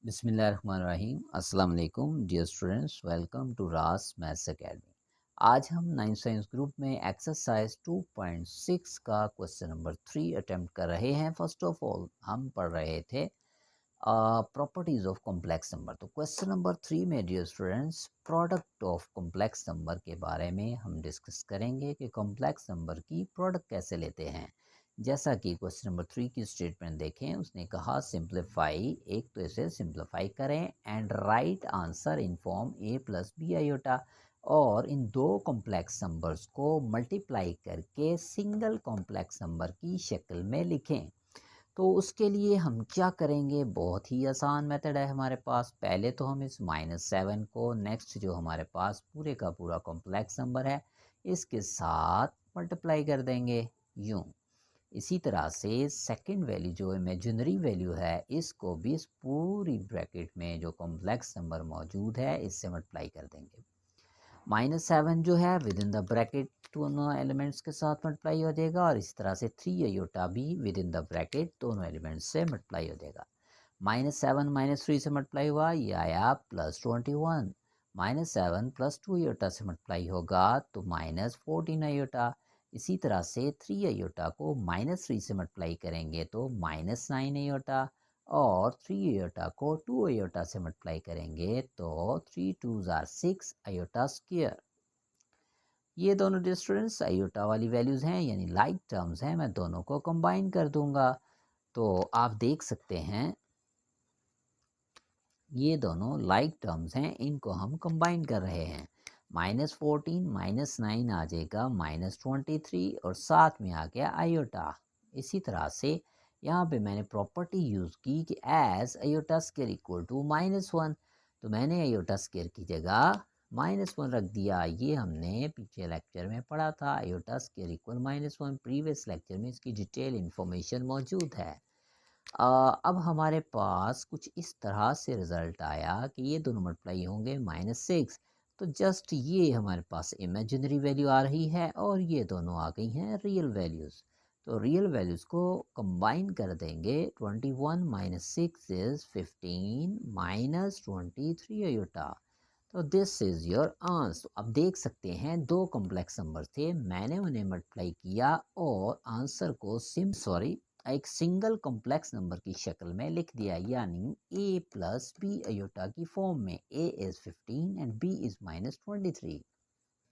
बिस्मिल्लाहिर्रहमानिर्रहीम अस्सलाम वालेकुम डियर स्टूडेंट्स, वेलकम टू रास मैथ्स एकेडमी। आज हम नाइन्थ साइंस ग्रुप में एक्सरसाइज 2.6 का क्वेश्चन नंबर 3 अटेम्प्ट कर रहे हैं। फर्स्ट ऑफ ऑल हम पढ़ रहे थे प्रॉपर्टीज ऑफ कॉम्प्लेक्स नंबर। तो क्वेश्चन नंबर 3 में dear students product of complex number के बारे में हम डिस्कस करेंगे कि कॉम्प्लेक्स नंबर की प्रोडक्ट कैसे लेते हैं। जैसा कि क्वेश्चन नंबर 3 की स्टेटमेंट देखें, उसने कहा सिंप्लीफाई, एक तो इसे सिंप्लीफाई करें and write answer in form A plus B iota, और इन दो कॉम्प्लेक्स नंबर्स को मल्टीप्लाई करके सिंगल कॉम्प्लेक्स नंबर की शक्ल में लिखें। तो उसके लिए हम क्या करेंगे, बहुत ही आसान मेथड है हमारे पास। पहले तो हम इस -7 को नेक्स्ट जो हमारे पास पूरे का पूरा कॉम्प्लेक्स नंबर है इसके साथ मल्टीप्लाई कर देंगे यूं। इसी तरह से सेकंड वैल्यू जो इमेजिनरी वैल्यू है इसको भी इस पूरी ब्रैकेट में जो कॉम्प्लेक्स नंबर मौजूद है इससे मल्टीप्लाई कर देंगे। -7 जो है विद इन द ब्रैकेट दोनों एलिमेंट्स के साथ मल्टीप्लाई हो जाएगा, और इस तरह से 3 आयोटा भी विद इन द ब्रैकेट दोनों एलिमेंट्स से मल्टीप्लाई हो जाएगा। -7 -3 से मल्टीप्लाई हुआ, ये आया +21। -7 +2 आयोटा से मल्टीप्लाई होगा तो -14 आयोटा। इसी तरह से 3 आयोटा को -3 से मल्टीप्लाई करेंगे तो -9 आयोटा, और 3 आयोटा को 2 आयोटा से मल्टीप्लाई करेंगे तो 3 2 ज़ार 6 आयोटा स्क्वायर। ये दोनों स्टूडेंट्स आयोटा वाली वैल्यूज़ हैं, यानी लाइक टर्म्स हैं। मैं दोनों को कंबाइन कर दूंगा तो आप देख सकते हैं ये दोनों लाइक टर्म्स हैं, इनको हम कंबाइन कर रहे हैं। -14 -9 आ जाएगा -23, और साथ में आ गया आयोटा। इसी तरह से यहाँ पे मैंने प्रॉपर्टी यूज़ की कि as iota square equal to -1, तो मैंने आयोटा स्क्वायर की जगह -1 रख दिया। ये हमने पीछे लेक्चर में पढ़ा था, iota square equal -1। Previous lecture में इसकी डिटेल इन्फॉर्मेशन मौजूद है। अब हमारे पास कुछ इस तरह से रिज़ल्ट आया कि ये दोनों मल्टीप्लाई होंगे -6, तो जस्ट ये हमारे पास इमेजिनरी वैल्यू आ रही है और ये दोनों आ गई हैं रियल वैल्यूज़। तो रियल वैल्यूज़ को कंबाइन कर देंगे। 21 -6 इज़ 15 -23 आयोटा। तो दिस इज़ योर आंसर। अब देख सकते हैं दो कॉम्प्लेक्स नंबर थे, मैंने उन्हें मल्टीप्लाई किया और आंसर को एक सिंगल कॉम्प्लेक्स नंबर की शक्ल में लिख दिया, यानी a प्लस बी आयोटा की फॉर्म में। a is 15 and b is -23।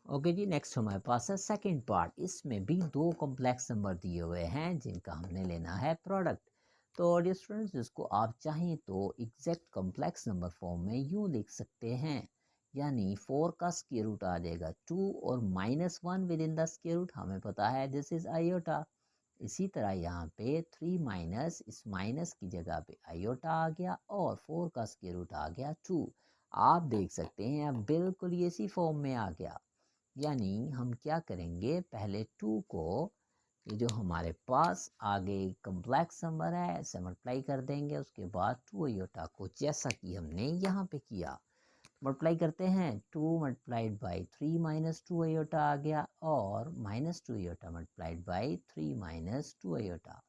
Okay जी, नेक्स्ट हमारे पास है सेकंड पार्ट। इसमें भी दो कॉम्प्लेक्स नंबर दिए हुए हैं जिनका हमने लेना है प्रोडक्ट। तो डियर स्टूडेंट्स, जिसको आप चाहें तो एग्जैक्ट कॉम्प्लेक्स नंबर फॉर्म में यूँ लिख सकते हैं, यानी 4 का स्क्वायर रूट आ जाएगा 2, और -1 within the square root हमें पता है दिस इज आयोटा। इसी तरह यहाँ पे 3 माइनस, इस माइनस की जगह पे आयोटा आ गया, और 4 का स्क्वायर रूट आ गया 2। आप देख सकते हैं अब बिल्कुल ये इसी फॉर्म में आ गया। यानी हम क्या करेंगे, पहले 2 को, ये जो हमारे पास आगे कम्प्लेक्स नंबर है, ऐसे मल्टीप्लाई कर देंगे। उसके बाद 2 आयोटा को जैसा कि हमने यहाँ पे किया मल्टीप्लाई करते हैं। 2 मल्टीप्लाइड बाई 3 -2 आयोटा आ गया, और -2 आयोटा मल्टीप्लाइड बाई 3 -2 आयोटा।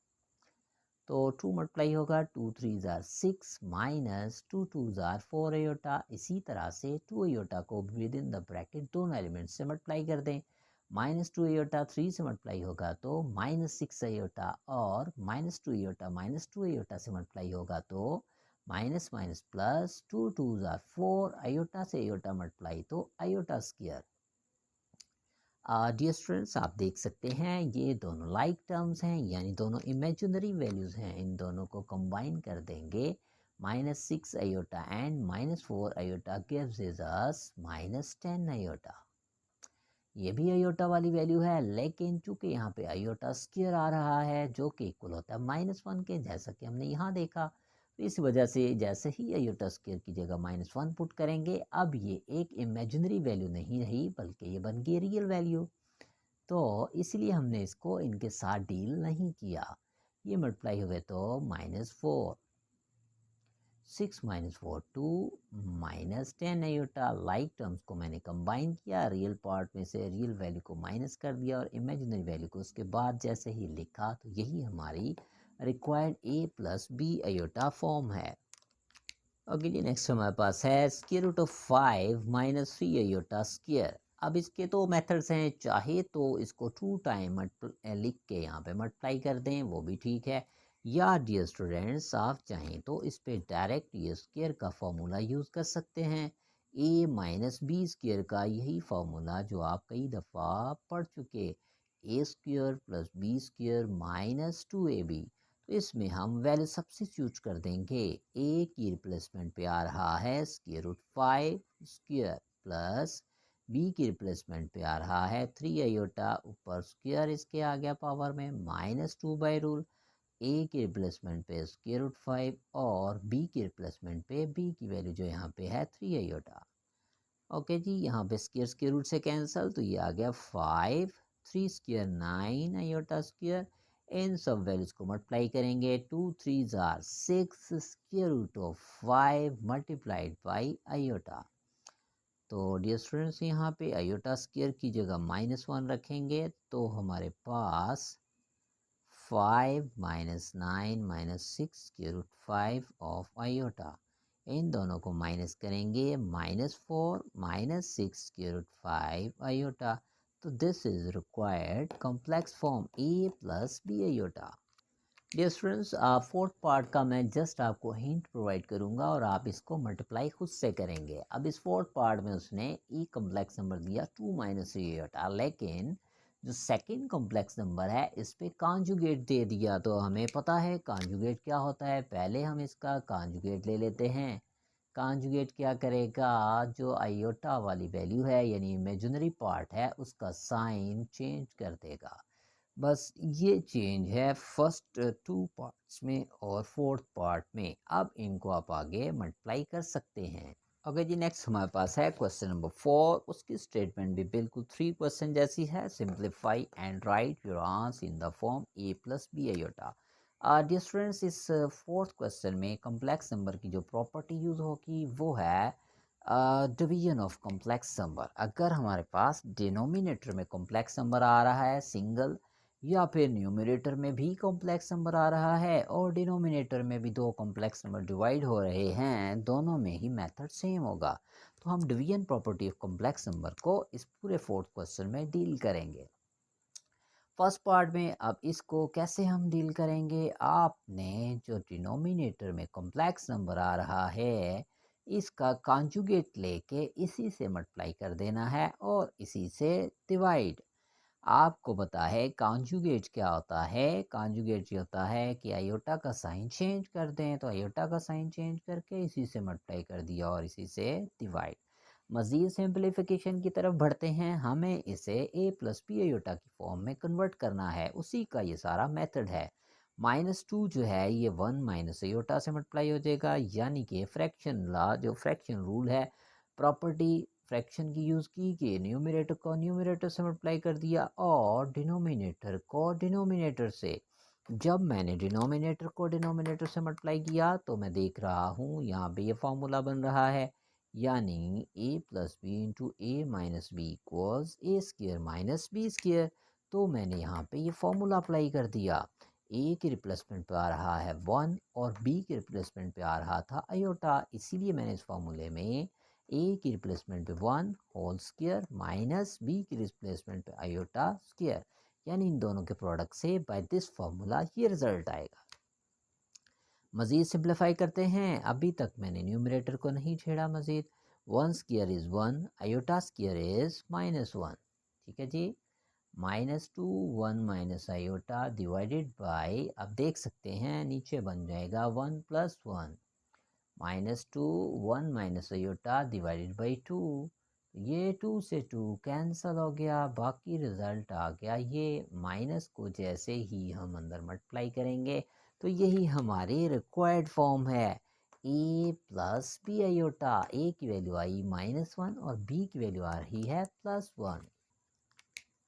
तो 2 मल्टीप्लाई होगा, 2 3 ज़ार 6 -2 2 ज़ार 4 आयोटा। इसी तरह से 2 आयोटा को विद इन द ब्रैकेट दोनों एलिमेंट्स से मल्टीप्लाई कर दें। -2 आयोटा 3 से मल्टीप्लाई होगा तो -6 आयोटा, और -2 आयोटा -2 आयोटा से मल्टीप्लाई होगा तो माइनस माइनस प्लस, 2 2 ज़ार 4, आयोटा से आयोटा मल्टीप्लाई तो आयोटा स्क्वायर। डियर स्टूडेंट्स, आप देख सकते हैं ये दोनों लाइक टर्म्स हैं, यानी दोनों इमेजिनरी वैल्यूज़ हैं। इन दोनों को कंबाइन कर देंगे। -6 iota and -4 iota gives is us -10 iota. ये भी आयोटा वाली वैल्यू है, लेकिन चूंकि यहाँ पे आयोटा स्क्वायर आ रहा है जो कि इक्वल होता है -1 के, जैसा कि हमने यहाँ देखा। तो इस वजह से जैसे ही आयोटा स्क्वायर की जगह -1 पुट करेंगे, अब ये एक इमेजिनरी वैल्यू नहीं रही बल्कि ये बन गई रियल वैल्यू। तो इसलिए हमने इसको इनके साथ डील नहीं किया। ये मल्टीप्लाई हुए तो -4, 6 -4 2, -10 आयोटा। लाइक टर्म्स को मैंने कंबाइन किया, रियल पार्ट में से रियल वैल्यू को माइनस कर दिया और इमेजिनरी वैल्यू को उसके बाद जैसे ही लिखा, तो यही हमारी required a plus B iota form है। ओके जी, नेक्स्ट हमारे पास है square root of 5 minus 3 iota square. अब इसके तो मेथड्स हैं, चाहे तो इसको 2 टाइम लिख के यहाँ पे मल्टीप्लाई कर दें वो भी ठीक है, या डियर स्टूडेंट्स आप चाहें तो इस पे डायरेक्ट ये स्क्वायर का फॉर्मूला यूज़ कर सकते हैं। ए माइनस बी स्क्वायर का यही फार्मूला जो आप कई दफ़ा पढ़ चुके, A square plus B square minus 2ab। तो इसमें हम वैल्यू सब्स्टिट्यूट कर देंगे। ए की रिप्लेसमेंट पे आ रहा है square root 5 square plus b की रिप्लेसमेंट पे आ रहा है 3 आयोटा, ऊपर स्क्वायर इसके आ गया पावर में माइनस 2 बाई रूल। ए की रिप्लेसमेंट पे स्क्वायर रूट 5 और बी की रिप्लेसमेंट पे बी की वैल्यू जो यहाँ पे है 3 आयोटा। ओके जी, यहाँ पे स्क्वायर स्क्वायर रूट से कैंसिल, तो ये आ गया 5, 3 स्क्वायर 9 आयोटा स्क्वायर। इन सब वैल्यूज को मल्टीप्लाई करेंगे, 2 3 जार 6 square root of 5 multiplied by iota. तो डियर स्टूडेंट्स यहाँ पे आयोटा स्क्वायर की जगह -1 रखेंगे तो हमारे पास 5 minus 9 minus 6 square root 5 of iota. इन दोनों को माइनस करेंगे, -4 माइनस 6 स्क्वायर रूट 5 आयोटा। तो this is required complex form A plus B iota. Dear students, fourth part का मैं जस्ट आपको हिंट प्रोवाइड करूंगा और आप इसको मल्टीप्लाई खुद से करेंगे। अब इस फोर्थ पार्ट में उसने ई कॉम्प्लेक्स नंबर दिया 2 माइनस आयोटा, लेकिन जो सेकंड कॉम्प्लेक्स नंबर है इस पे कॉन्जुगेट दे दिया। तो हमें पता है कॉन्जुगेट क्या होता है, पहले हम इसका कॉन्जुगेट ले लेते हैं। कॉन्जुगेट क्या करेगा, जो आयोटा वाली वैल्यू है यानी इमेजिनरी पार्ट है उसका साइन चेंज कर देगा। बस ये चेंज है फर्स्ट टू पार्ट्स में और फोर्थ पार्ट में। अब इनको आप आगे मल्टीप्लाई कर सकते हैं। ओके जी, नेक्स्ट हमारे पास है क्वेश्चन नंबर 4। उसकी स्टेटमेंट भी बिल्कुल 3 क्वेश्चन जैसी है। Simplify and write your answer in the form A plus B iota. Dear students, इस फोर्थ क्वेश्चन में कॉम्प्लेक्स नंबर की जो प्रॉपर्टी यूज़ होगी वो है डिवीजन ऑफ कॉम्प्लेक्स नंबर। अगर हमारे पास डिनोमिनेटर में कॉम्प्लेक्स नंबर आ रहा है सिंगल, या फिर न्यूमरेटर में भी कॉम्प्लेक्स नंबर आ रहा है और डिनोमिनेटर में भी दो कॉम्प्लेक्स नंबर डिवाइड हो रहे हैं, दोनों में ही मेथड सेम होगा। तो हम division property of complex number को इस पूरे फोर्थ क्वेश्चन में डील करेंगे। फर्स्ट पार्ट में अब इसको कैसे हम डील करेंगे, आपने जो डिनोमिनेटर में कॉम्प्लेक्स नंबर आ रहा है इसका कॉन्जुगेट लेके इसी से मल्टीप्लाई कर देना है और इसी से डिवाइड। आपको पता है कॉन्जुगेट क्या होता है, कॉन्जुगेट ये होता है कि आयोटा का साइन चेंज कर दें, तो आयोटा का साइन चेंज करके इसी से मल्टीप्लाई कर दिया और इसी से डिवाइड। मज़ीद सिंप्लीफिकेशन की तरफ बढ़ते हैं, हमें इसे ए प्लस बी आयोटा की फॉर्म में कन्वर्ट करना है, उसी का ये सारा मेथड है। -2 जो है ये 1 माइनस आयोटा से मल्टीप्लाई हो जाएगा, यानी कि फ्रैक्शन लॉ जो फ्रैक्शन रूल है, प्रॉपर्टी फ्रैक्शन की यूज़ की कि न्यूमरेटर को न्यूमरेटर से मल्टीप्लाई कर दिया और डिनोमिनेटर को डिनोमिनेटर से। जब मैंने डिनोमिनेटर को डिनोमिनेटर से मल्टीप्लाई किया तो मैं देख रहा हूँ यहाँ पे ये फार्मूला बन रहा है, यानी ए plus B into A minus B equals a square minus B square. तो मैंने यहाँ पे ये फार्मूला अप्लाई कर दिया। ए की रिप्लेसमेंट पे आ रहा है 1 और बी की रिप्लेसमेंट पे आ रहा था आयोटा, इसीलिए मैंने इस फार्मूले में ए की रिप्लेसमेंट पे 1 होल स्क्वायर माइनस बी की रिप्लेसमेंट पे आयोटा स्क्वायर, यानी इन दोनों के प्रोडक्ट से बाय दिस फार्मूला ये रिजल्ट आएगा। मज़ीद सिंप्लीफाई करते हैं, अभी तक मैंने न्यूमरेटर को नहीं छेड़ा। मज़ीद 1 square is 1, iota square is -1। ठीक है जी, -2 1 माइनस आयोटा डिवाइडेड बाय, अब देख सकते हैं नीचे बन जाएगा 1 plus 1, -2 1 minus iota divided by 2। ये 2 से 2 कैंसिल हो गया, बाकी रिजल्ट आ गया ये। माइनस को जैसे ही हम अंदर मल्टीप्लाई करेंगे तो यही हमारी रिक्वायर्ड फॉर्म है, ए प्लस बी आयोटा। ए की वैल्यू आई -1 और बी की वैल्यू आ रही है +1।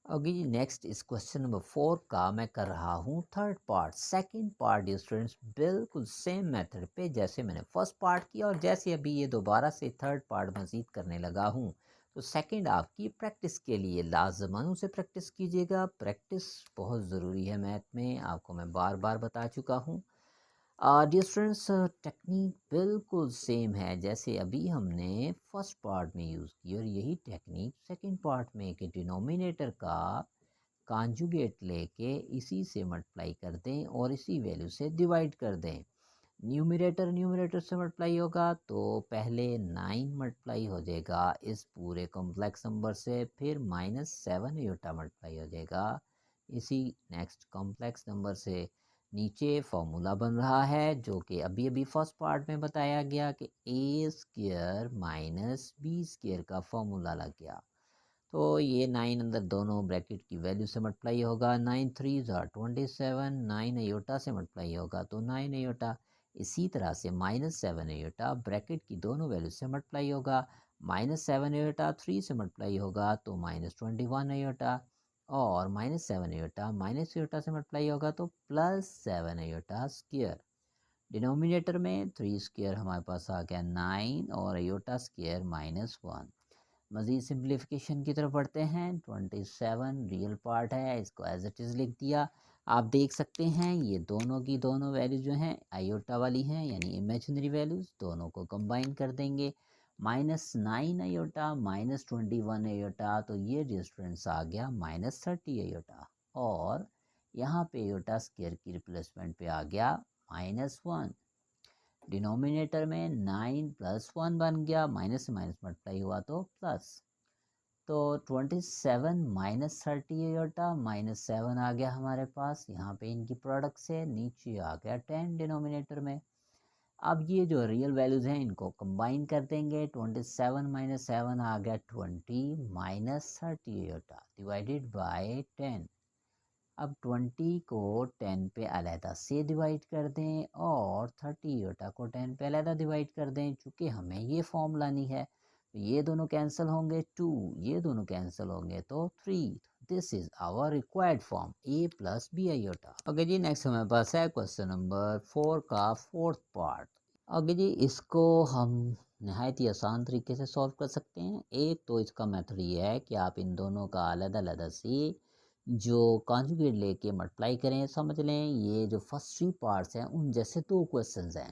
ओके जी, नेक्स्ट इस क्वेश्चन नंबर 4 का मैं कर रहा हूँ third part. Second part dear students बिल्कुल सेम मेथड पे जैसे मैंने फर्स्ट पार्ट किया और जैसे अभी ये दोबारा से थर्ड पार्ट मज़ीद करने लगा हूँ। तो सेकंड आपकी प्रैक्टिस के लिए लाजमान से प्रैक्टिस कीजिएगा। प्रैक्टिस बहुत ज़रूरी है मैथ में, आपको मैं बार बार बता चुका हूँ। डियर स्टूडेंट्स, टेक्निक बिल्कुल सेम है जैसे अभी हमने फर्स्ट पार्ट में यूज़ की और यही टेक्निक सेकंड पार्ट में कि डिनोमिनेटर का कॉन्जुगेट लेके इसी से मल्टीप्लाई कर दें और इसी वैल्यू से डिवाइड कर दें। न्यूमरेटर न्यूमरेटर से मल्टीप्लाई होगा तो पहले 9 मल्टीप्लाई हो जाएगा इस पूरे कॉम्प्लेक्स नंबर से, फिर -7 यूटा मल्टीप्लाई हो जाएगा इसी नेक्स्ट कॉम्प्लेक्स नंबर से। नीचे फॉर्मूला बन रहा है जो कि अभी अभी फर्स्ट पार्ट में बताया गया कि ए स्क्र माइनस बी स्क्र का फॉर्मूला लग गया। तो ये 9 अंदर दोनों ब्रैकेट की वैल्यू से मल्टीप्लाई होगा, 9 3 ज़ा 27, 9 अयोटा से मल्टीप्लाई होगा तो 9 अयोटा। इसी तरह से -7 अयोटा ब्रैकेट की दोनों वैल्यू से मल्टीप्लाई होगा, -7 अयोटा 3 से मल्टीप्लाई होगा तो -21 अयोटा, और -7 अयोटा माइनस अयोटा से मल्टीप्लाई होगा तो +7 अयोटा स्क्वायर। डिनोमिनेटर में 3 स्क्वायर हमारे पास आ गया 9 और अयोटा स्क्वायर -1। मज़ीद सिंप्लीफिकेशन की तरफ बढ़ते हैं। 27 रियल पार्ट है, इसको एज इट इज़ लिख दिया। आप देख सकते हैं ये दोनों की दोनों वैल्यू जो हैं आयोटा वाली हैं यानी इमेजिनरी वैल्यूज़, दोनों को कंबाइन कर देंगे। -9 अयोटा -21 अयोटा, तो ये डिस्टेंस आ गया -30 अयोटा। और यहाँ पे अयोटा स्क्वायर की रिप्लेसमेंट पे आ गया -1। डिनोमिनेटर में 9 + 1 बन गया, माइनस से माइनस मल्टीप्लाई हुआ तो प्लस। तो 27 -30 अयोटा -7 आ गया हमारे पास यहाँ पे इनकी प्रोडक्ट से, नीचे आ गया 10 डिनोमिनेटर में। अब ये जो रियल वैल्यूज़ हैं इनको कंबाइन कर देंगे। 27 - 7 आ गया 20 -30 अयोटा डिवाइडेड बाय 10। अब 20 को 10 पे अलहदा से डिवाइड कर दें और 30 यूटा को 10 पे अलहदा डिवाइड कर दें। चूँकि हमें ये फॉर्म लानी है तो ये दोनों कैंसिल होंगे 2, ये दोनों कैंसिल होंगे तो 3। This is our required form a + b iota. Okay जी, नेक्स्ट हमारे पास है क्वेश्चन नंबर 4 का फोर्थ पार्ट। ओके जी, इसको हम नहायत ही आसान तरीके से सॉल्व कर सकते हैं। एक तो इसका मेथड ये है कि आप इन दोनों का अलग-अलग से जो कॉन्जुगेट लेके मल्टीप्लाई करें। समझ लें ये जो फर्स्ट 3 पार्ट्स हैं उन जैसे 2 क्वेश्चंस हैं।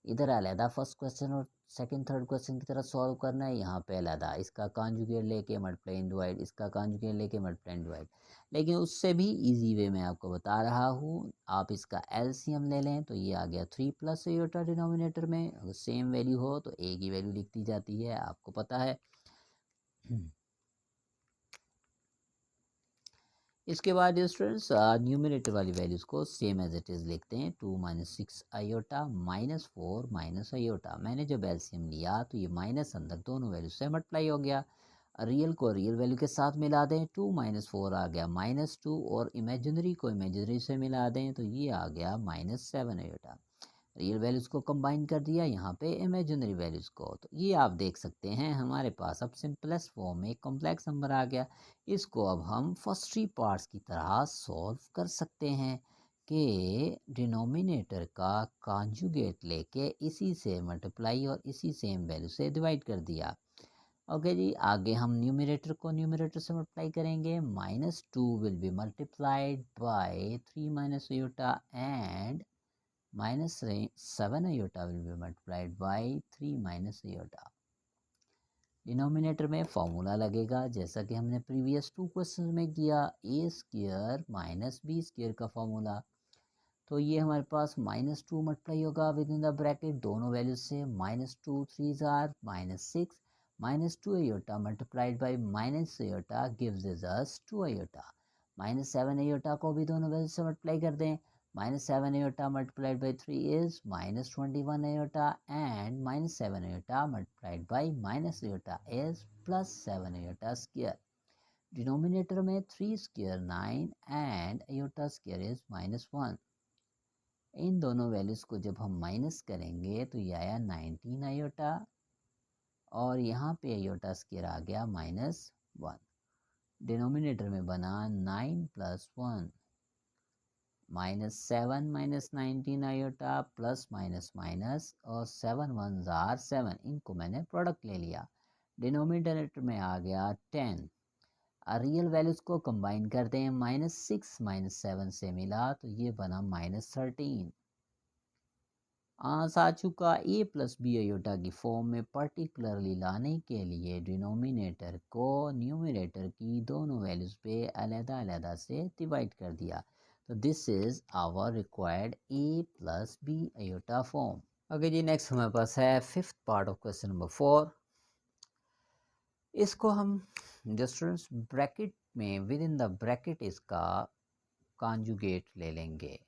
इधर अलहदा फर्स्ट क्वेश्चन और सेकंड थर्ड क्वेश्चन की तरह सॉल्व करना है, यहाँ पे अलहदा इसका कॉन्जुगेट लेके मल्टीप्लाई एंड डिवाइड, इसका कॉन्जुगेट लेके मल्टीप्लाई एंड डिवाइड। लेकिन उससे भी इजी वे मैं आपको बता रहा हूँ। आप इसका एलसीएम ले लें तो ये आ गया 3 + अयोटा डिनोमिनेटर में। अगर सेम वैल्यू हो तो ए की वैल्यू लिख दी जाती है, आपको पता है। इसके बाद स्टूडेंट्स न्यूमरेटर वाली वैल्यूज़ को सेम एज इट इज़ लिखते हैं। 2 - 6 अयोटा -4 - अयोटा। मैंने जब एलसीएम लिया तो ये माइनस अंदर दोनों वैल्यू से मल्टीप्लाई हो गया। रियल को रियल वैल्यू के साथ मिला दें, 2 - 4 आ गया -2, और इमेजिनरी को इमेजिनरी से मिला दें तो ये आ गया -7 अयोटा। रियल वैल्यूज़ को कंबाइन कर दिया यहाँ पे इमेजिनरी वैल्यूज़ को, तो ये आप देख सकते हैं हमारे पास अब सिंपलेस्ट फॉर्म में कॉम्प्लेक्स नंबर आ गया। इसको अब हम फर्स्ट 3 पार्ट्स की तरह सॉल्व कर सकते हैं कि डिनोमिनेटर का कॉन्जुगेट लेके इसी से मल्टीप्लाई और इसी सेम वैल्यू से डिवाइड कर दिया। ओके जी, आगे हम न्यूमरेटर को न्यूमरेटर से मल्टीप्लाई करेंगे। -2 will be multiplied by 3 - iota and -7 iota will be multiplied by 3 - iota। Denominator में फॉर्मूला लगेगा जैसा कि हमने प्रीवियस 2 क्वेश्चन में किया, a square minus b square का फॉर्मूला। तो ये हमारे पास -2 मल्टीप्लाई होगा विद इन द ब्रैकेट दोनों वैल्यूज से। -2 3 जार -6, -2 iota multiplied by minus iota gives us 2 iota। -7 iota को भी दोनों वैल्यूज से मल्टीप्लाई कर दें। -7 iota multiplied by 3 is -21 iota, and -7 iota multiplied by -iota is +7 iota square। Denominator में 3 square 9 and iota square is -1। इन दोनों वैल्यूज़ को जब हम माइनस करेंगे तो ये आया 19 आयोटा, और यहाँ पे आयोटा स्क्वायर आ गया -1। डिनोमिनेटर में बना 9 + 1 -7 - 19 आयोटा प्लस माइनस माइनस, और 7 1 जार 7, इनको मैंने प्रोडक्ट ले लिया। डिनोमिनेटर में आ गया 10। रियल वैल्यूज़ को कंबाइन करते हैं। -6 - 7 से मिला तो ये बना -13। साचू का ए प्लस बी आयोटा की फॉर्म में पर्टिकुलरली लाने के लिए डिनोमिनेटर को न्यूमरेटर की दोनों वैल्यूज़ पे अलग-अलग से डिवाइड कर दिया। तो this is our required a plus B iota form. Okay जी, नेक्स्ट हमारे पास है fifth part of question number 4। इसको हम डिस्टेंस ब्रैकेट में विद इन द ब्रैकेट इसका कॉन्जुगेट ले लेंगे,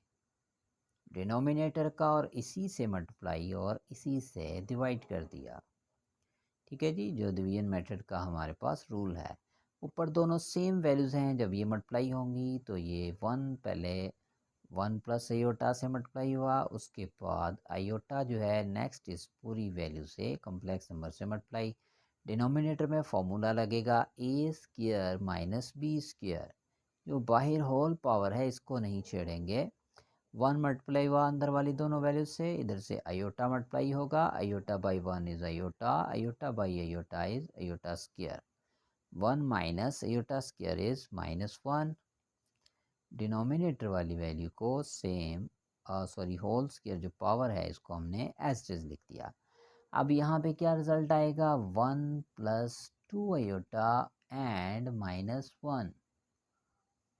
डिनोमिनेटर का, और इसी से मल्टीप्लाई और इसी से डिवाइड कर दिया। ठीक है जी, जो डिवीजन मेथड का हमारे पास रूल है। ऊपर दोनों सेम वैल्यूज़ हैं, जब ये मल्टीप्लाई होंगी तो ये 1 पहले 1 प्लस आयोटा से मल्टीप्लाई हुआ, उसके बाद आयोटा जो है नेक्स्ट इस पूरी वैल्यू से कॉम्प्लेक्स नंबर से मल्टीप्लाई। डिनोमिनेटर में फॉर्मूला लगेगा ए स्क्वायर माइनस बी स्क्वायर। जो बाहर होल पावर है इसको नहीं छेड़ेंगे। 1 मल्टीप्लाई हुआ अंदर वाली दोनों वैल्यू से, इधर से आयोटा मल्टीप्लाई होगा, iota by 1 is iota, iota by iota is iota square. 1 minus iota square is -1। Denominator वाली वैल्यू को सेम होल स्क्वायर जो पावर है इसको हमने एज इट इज लिख दिया। अब यहाँ पे क्या रिजल्ट आएगा, 1 प्लस 2 आयोटा एंड -1।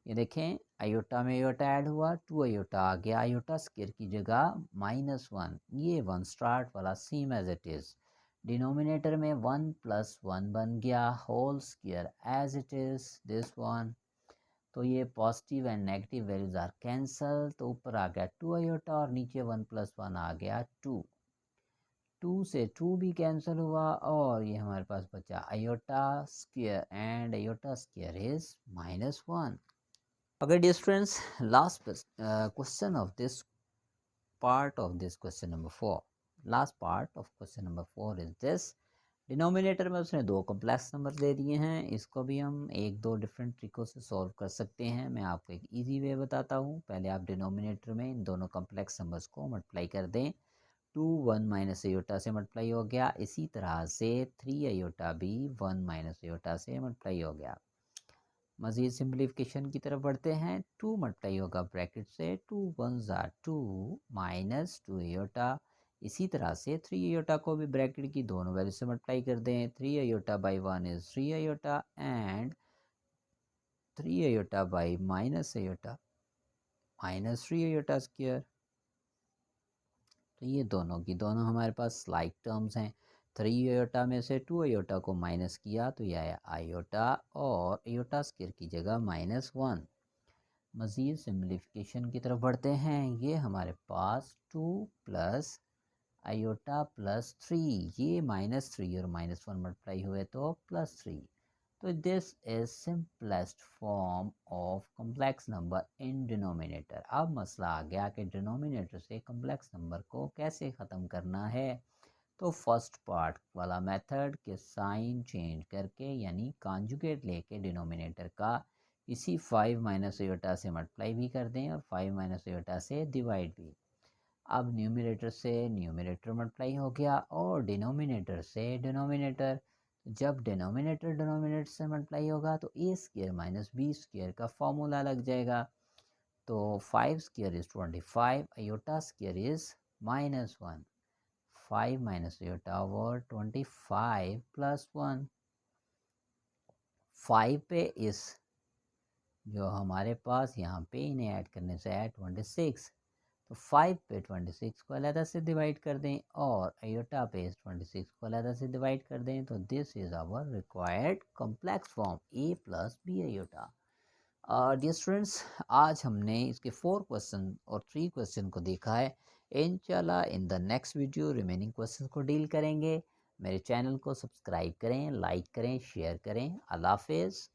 ये देखें, आयोटा में आयोटा ऐड हुआ, 2 आयोटा आ गया, आयोटा स्क्वायर की जगह -1। ये 1 स्टार्ट वाला same as it is. Denominator में 1 प्लस 1 बन गया, whole square as it is this one. तो ये positive and negative values are cancel, तो ऊपर आ गया 2 आयोटा और नीचे 1 प्लस 1 आ गया 2। 2 से 2 भी कैंसिल हुआ और ये हमारे पास बचा iota square and iota square is -1। Okay dear students, last question of this part of this question number 4. Last part of question number 4 is this. Denominator में उसने दो कॉम्प्लेक्स नंबर दे दिए हैं, इसको भी हम एक दो डिफरेंट तरीक़ों से सॉल्व कर सकते हैं। मैं आपको एक इजी वे बताता हूँ। पहले आप डिनोमिनेटर में इन दोनों कॉम्प्लेक्स नंबर्स को मल्टीप्लाई कर दें। 2 1 माइनस आयोटा से मल्टीप्लाई हो गया, इसी तरह से 3 आयोटा भी 1 माइनस आयोटा से मल्टीप्लाई हो गया। मज़ीद सिंप्लीफिकेशन की तरफ बढ़ते हैं। 2 मल्टीप्लाई होगा ब्रैकेट से, 2 1 ज़ा 2 माइनस 2 आयोटा। इसी तरह से 3 आयोटा को भी ब्रैकेट की दोनों वैल्यू से मल्टीप्लाई कर दें। 3 iota by 1 is 3 iota and 3 iota by minus iota -3 iota square. तो ये दोनों की दोनों हमारे पास लाइक टर्म्स हैं। 3 आयोटा में से 2 आयोटा को माइनस किया तो यह आया आयोटा और आयोटा स्क्वायर की जगह -1। मज़ीद सिम्प्लिफिकेशन की तरफ बढ़ते हैं। ये हमारे पास 2 प्लस आयोटा प्लस 3, ये -3 और -1 मल्टीप्लाई हुए तो +3। तो this is simplest form of complex number in denominator. अब मसला आ गया कि डिनोमिनेटर से कॉम्प्लेक्स नंबर को कैसे ख़त्म करना है। तो फर्स्ट पार्ट वाला मेथड के साइन चेंज करके यानी कॉन्जुगेट लेके डिनोमिनेटर का इसी 5 माइनस आयोटा से मल्टीप्लाई भी कर दें और 5 माइनस आयोटा से डिवाइड भी। अब न्यूमरेटर से न्यूमरेटर मल्टीप्लाई हो गया और डिनोमिनेटर से डिनोमिनेटर। जब डिनोमिनेटर से मल्टीप्लाई होगा तो ए स्क्वायर माइनस बी स्क्वायर का फॉर्मूला लग जाएगा। तो 5 square is 25, iota square is -1। 5 minus iota over 25 plus 1। 5 पे इस जो हमारे पास यहाँ पे इन्हें ऐड करने से है 26। तो 5 पे 26 को अलग से डिवाइड कर दें और आयोटा पे 26 को अलग से डिवाइड कर दें। तो this is our required complex form A plus B iota. Dear students, आज हमने इसके 4 क्वेश्चन और 3 क्वेश्चन को देखा है। इंशाल्लाह in the next video remaining question को डील करेंगे। मेरे चैनल को सब्सक्राइब करें, लाइक करें, शेयर करें। अल्लाह हाफिज़।